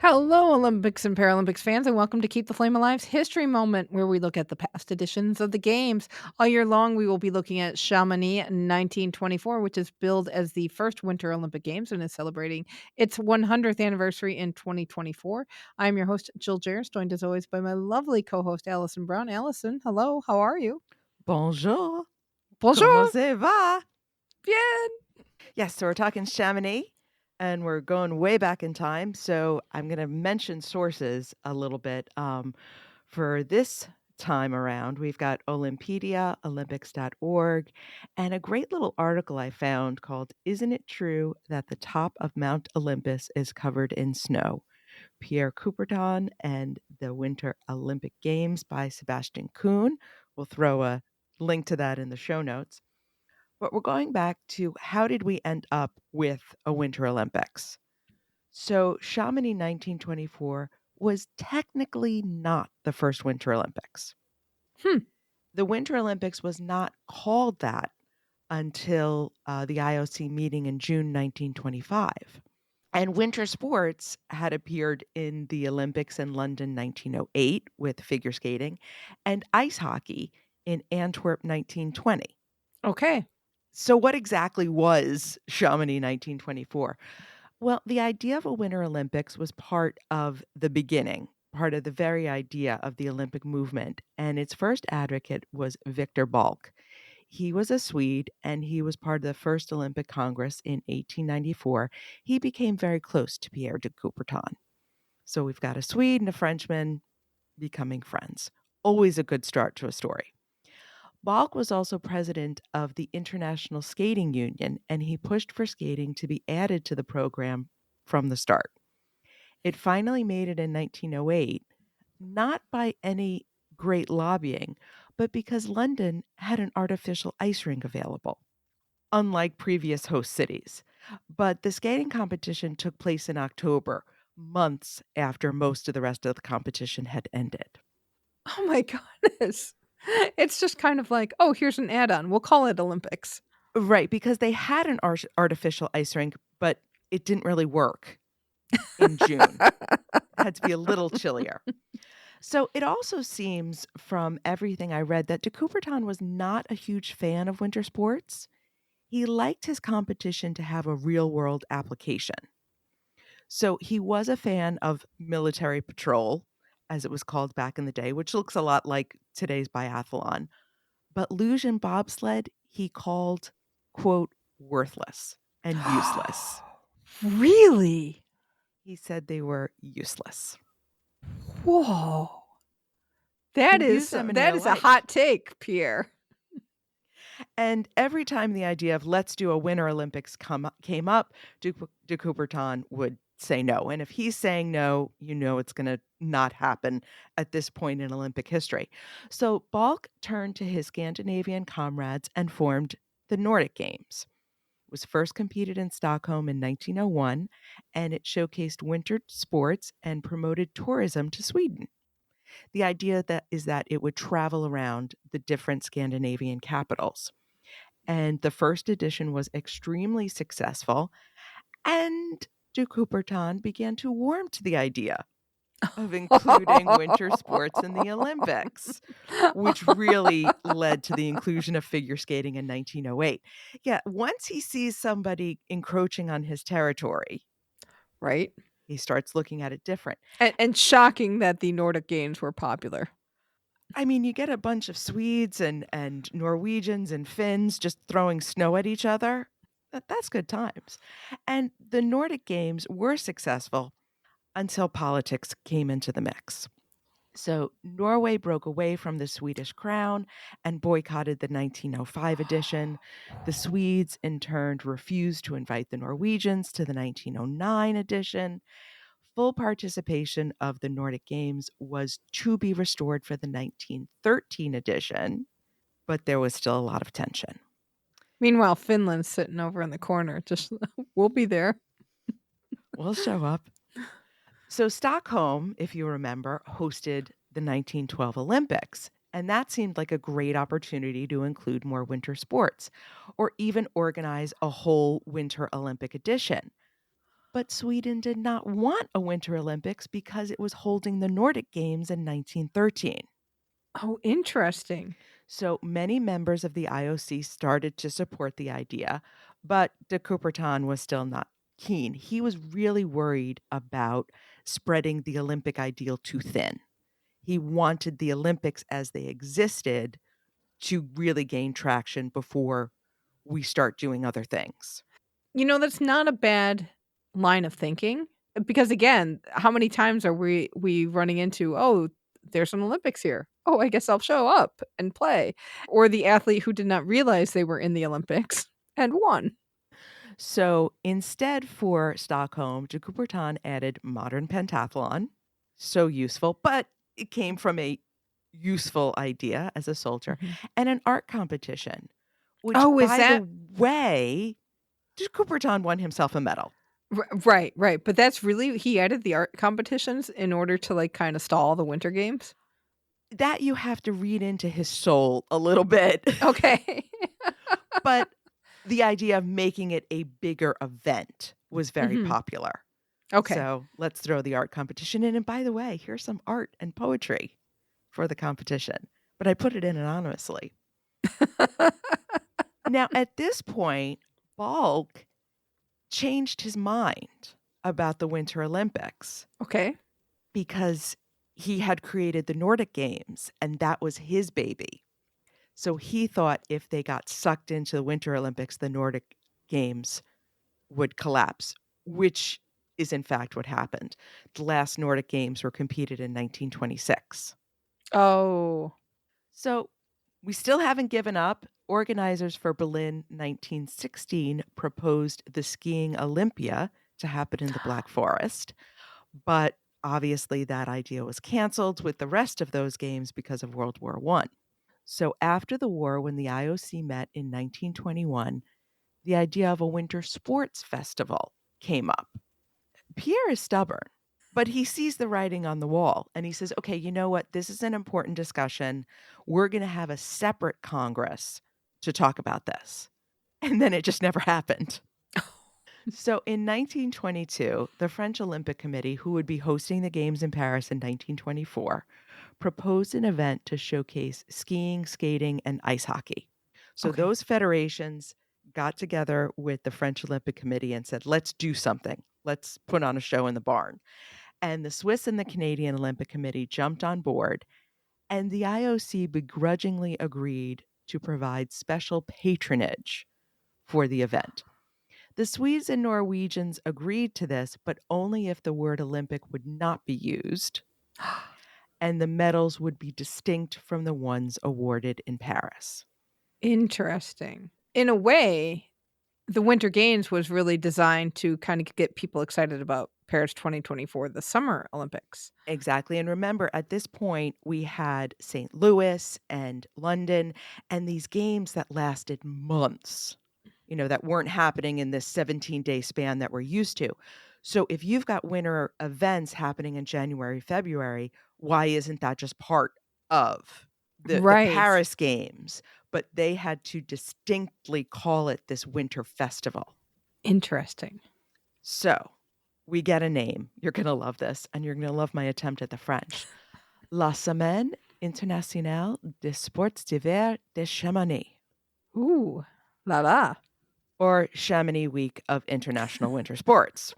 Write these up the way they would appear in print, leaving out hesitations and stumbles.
Hello, Olympics and Paralympics fans, and welcome to Keep the Flame Alive's History Moment, where we look at the past editions of the Games. All year long, we will be looking at Chamonix 1924, which is billed as the first Winter Olympic Games and is celebrating its 100th anniversary in 2024. I'm your host, Jill Jarris, joined as always by my lovely co host, Alison Brown. Alison, hello, how are you? Bonjour. Comment Bonjour, ça va? bien. Yes, so we're talking Chamonix and we're going way back in time. So I'm going to mention sources a little bit. For this time around, we've got Olympedia, Olympics.org, and a great little article I found called Isn't It True That the Top of Mount Olympus is Covered in Snow? Pierre Coubertin and the Winter Olympic Games by Sebastian Kuhn. We'll throw a link to that in the show notes. But we're going back to how did we end up with a Winter Olympics? So Chamonix 1924 was technically not the first Winter Olympics. Hmm. The Winter Olympics was not called that until the IOC meeting in June 1925. And winter sports had appeared in the Olympics in London 1908 with figure skating and ice hockey in Antwerp 1920. Okay. So, what exactly was Chamonix 1924? Well, the idea of a Winter Olympics was part of the beginning, part of the very idea of the Olympic movement. And its first advocate was Victor Balk. He was a Swede and he was part of the first Olympic Congress in 1894. He became very close to Pierre de Coubertin. So we've got a Swede and a Frenchman becoming friends. Always a good start to a story. Balk was also president of the International Skating Union, and he pushed for skating to be added to the program from the start. It finally made it in 1908, not by any great lobbying, but because London had an artificial ice rink available, unlike previous host cities. But the skating competition took place in October, months after most of the rest of the competition had ended. Oh my goodness. It's just kind of like, oh, here's an add on. We'll call it Olympics. Right, because they had an artificial ice rink, but it didn't really work in June. Had to be a little chillier. So it also seems from everything I read that de Coubertin was not a huge fan of winter sports. He liked his competition to have a real world application. So he was a fan of military patrol, as it was called back in the day, which looks a lot like today's biathlon. But luge and bobsled, he called, quote, worthless and useless. Really? He said they were useless. Whoa. You can use them in That real is a life. hot take, Pierre. And every time the idea of let's do a Winter Olympics came up, de Coubertin would say no. And if he's saying no, you know it's going to not happen at this point in Olympic history. So Balk turned to his Scandinavian comrades and formed the Nordic Games. It was first competed in Stockholm in 1901, and it showcased winter sports and promoted tourism to Sweden. The idea that is that it would travel around the different Scandinavian capitals. And the first edition was extremely successful, and de Coubertin began to warm to the idea of including winter sports in the Olympics, which really led to the inclusion of figure skating in 1908. Yeah, once he sees somebody encroaching on his territory, Right? he starts looking at it different. And shocking that the Nordic Games were popular. I mean, you get a bunch of Swedes and Norwegians and Finns just throwing snow at each other. That's good times. And the Nordic Games were successful until politics came into the mix. So Norway broke away from the Swedish crown and boycotted the 1905 edition. The Swedes, in turn, refused to invite the Norwegians to the 1909 edition. Full participation of the Nordic Games was to be restored for the 1913 edition, but there was still a lot of tension. Meanwhile, Finland's sitting over in the corner. Just, we'll be there. We'll show up. So, Stockholm, if you remember, hosted the 1912 Olympics. And that seemed like a great opportunity to include more winter sports or even organize a whole Winter Olympic edition. But Sweden did not want a Winter Olympics because it was holding the Nordic Games in 1913. Oh, interesting. So many members of the IOC started to support the idea, but de Coubertin was still not keen. He was really worried about spreading the Olympic ideal too thin. He wanted the Olympics as they existed to really gain traction before we start doing other things. That's not a bad line of thinking because again, how many times are we running into, "Oh, there's an Olympics here. Oh, I guess I'll show up and play." Or the athlete who did not realize they were in the Olympics and won. So instead, for Stockholm, de Coubertin added modern pentathlon. So useful, but it came from a useful idea as a soldier, Mhm. and an art competition, which, Oh, is by the that way, de Coubertin won himself a medal. right, right, but that's really he added the art competitions in order to, like, kinda stall the Winter Games? That you have to read into his soul a little bit. Okay. But the idea of making it a bigger event was very Mhm. popular. Okay. So let's throw the art competition in. And by the way, here's some art and poetry for the competition. But I put it in anonymously. Now, at this point, Balk changed his mind about the Winter Olympics Okay. because he had created the Nordic Games and that was his baby. So he thought if they got sucked into the Winter Olympics, the Nordic Games would collapse, which is in fact what happened. The last Nordic Games were competed in 1926. Oh, So we still haven't given up. Organizers for Berlin 1916 proposed the skiing Olympia to happen in the Black Forest, but obviously that idea was canceled with the rest of those games because of World War One. So after the war, when the IOC met in 1921, the idea of a winter sports festival came up. Pierre is stubborn, but he sees the writing on the wall and he says, okay, you know what? This is an important discussion. We're going to have a separate Congress to talk about this. And then it just never happened. So in 1922, the French Olympic Committee, who would be hosting the Games in Paris in 1924, proposed an event to showcase skiing, skating, and ice hockey. So okay. those federations got together with the French Olympic Committee and said, let's do something. Let's put on a show in the barn. And the Swiss and the Canadian Olympic Committee jumped on board, and the IOC begrudgingly agreed to provide special patronage for the event. The Swedes and Norwegians agreed to this, but only if the word Olympic would not be used and the medals would be distinct from the ones awarded in Paris. Interesting. In a way, the Winter Games was really designed to kinda get people excited about Paris 2024, the Summer Olympics. Exactly. And remember, at this point, we had St. Louis and London, and these games that lasted months, that weren't happening in this 17-day span that we're used to. So if you've got winter events happening in January, February, why isn't that just part of the Right. Paris Games? But they had to distinctly call it this winter festival. Interesting. So we get a name. You're going to love this, and you're going to love my attempt at the French. La Semaine Internationale des Sports d'Hiver de Chamonix, Ooh, la la. or Chamonix Week of International Winter Sports.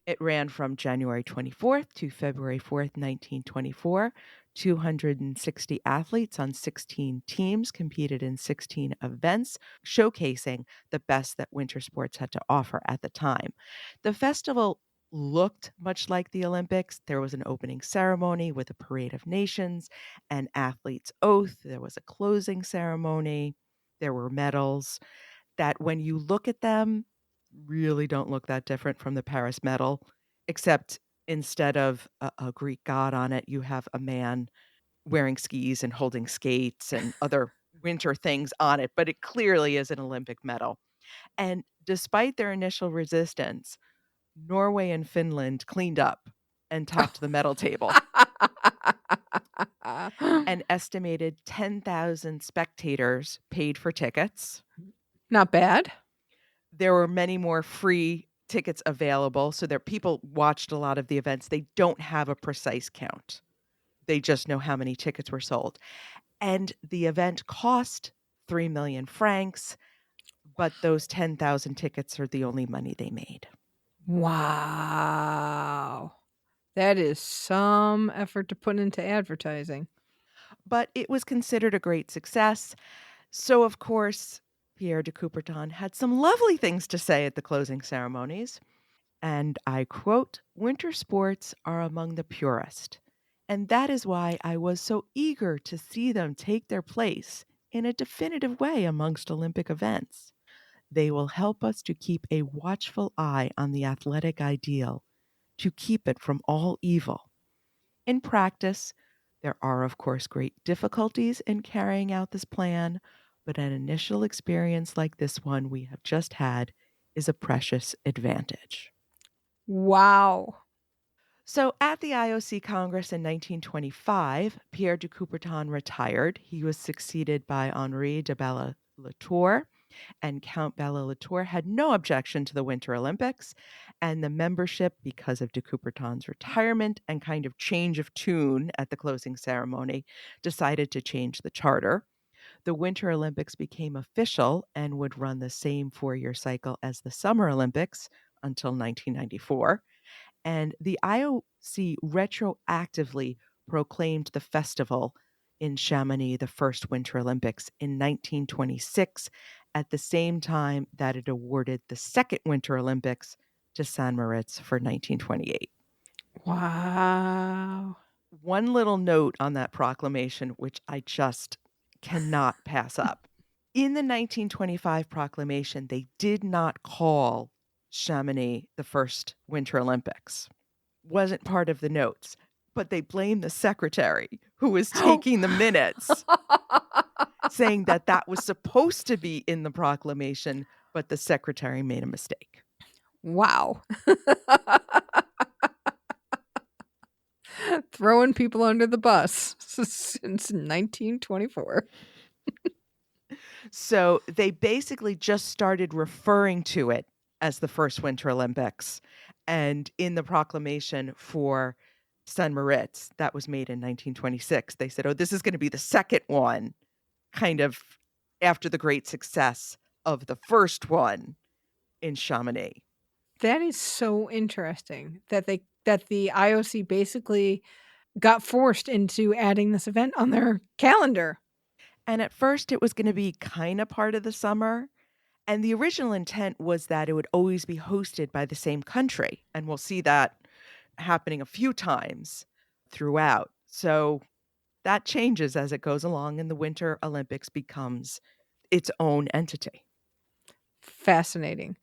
It ran from January 24th to February 4th, 1924. 260 athletes on 16 teams competed in 16 events, showcasing the best that winter sports had to offer at the time. The festival looked much like the Olympics. There was an opening ceremony with a parade of nations, an athlete's oath. There was a closing ceremony. There were medals that when you look at them, really don't look that different from the Paris medal, except instead of a Greek god on it, you have a man wearing skis and holding skates and other winter things on it, but it clearly is an Olympic medal. And despite their initial resistance, Norway and Finland cleaned up and topped the medal table. An estimated 10,000 spectators paid for tickets. Not bad. There were many more free tickets available, so there people watched a lot of the events. They don't have a precise count. They just know how many tickets were sold. And the event cost 3,000,000 francs, but those 10,000 tickets are the only money they made. Wow. That is some effort to put into advertising. But it was considered a great success. So, of course, Pierre de Coubertin had some lovely things to say at the closing ceremonies. And I quote, "Winter sports are among the purest. And that is why I was so eager to see them take their place in a definitive way amongst Olympic events. They will help us to keep a watchful eye on the athletic ideal, to keep it from all evil. In practice, there are, of course, great difficulties in carrying out this plan, but an initial experience like this one we have just had is a precious advantage." Wow. So at the IOC Congress in 1925, Pierre de Coubertin retired. He was succeeded by Henri de Bella Latour, and Count Bella Latour had no objection to the Winter Olympics. And the membership, because of de Coubertin's retirement and kind of change of tune at the closing ceremony, decided to change the charter. The Winter Olympics became official and would run the same 4-year cycle as the Summer Olympics until 1994. And the IOC retroactively proclaimed the festival in Chamonix the first Winter Olympics in 1926, at the same time that it awarded the second Winter Olympics to San Moritz for 1928. Wow. One little note on that proclamation, which I just cannot pass up. In the 1925 proclamation, they did not call Chamonix the first Winter Olympics. Wasn't part of the notes, but they blamed the secretary who was Oh. taking the minutes, saying that that was supposed to be in the proclamation, but the secretary made a mistake. Wow. Throwing people under the bus since 1924. So they basically just started referring to it as the first Winter Olympics. And in the proclamation for St. Moritz that was made in 1926, they said, oh, this is going to be the second one, kind of after the great success of the first one in Chamonix. That is so interesting that the IOC basically got forced into adding this event on their calendar. And at first, it was going to be kind of part of the summer. And the original intent was that it would always be hosted by the same country. And we'll see that happening a few times throughout. So that changes as it goes along, and the Winter Olympics becomes its own entity. Fascinating.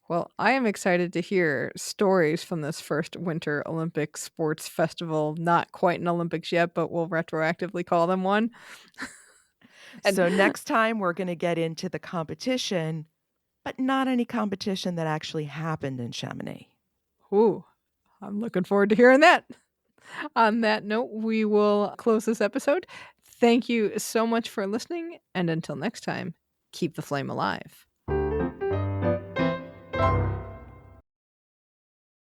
Well, I am excited to hear stories from this first Winter Olympic sports festival. Not quite an Olympics yet, but we'll retroactively call them one. And So next time, we're going to get into the competition, but not any competition that actually happened in Chamonix. ooh, I'm looking forward to hearing that. On that note, we will close this episode. Thank you so much for listening, and until next time, keep the flame alive.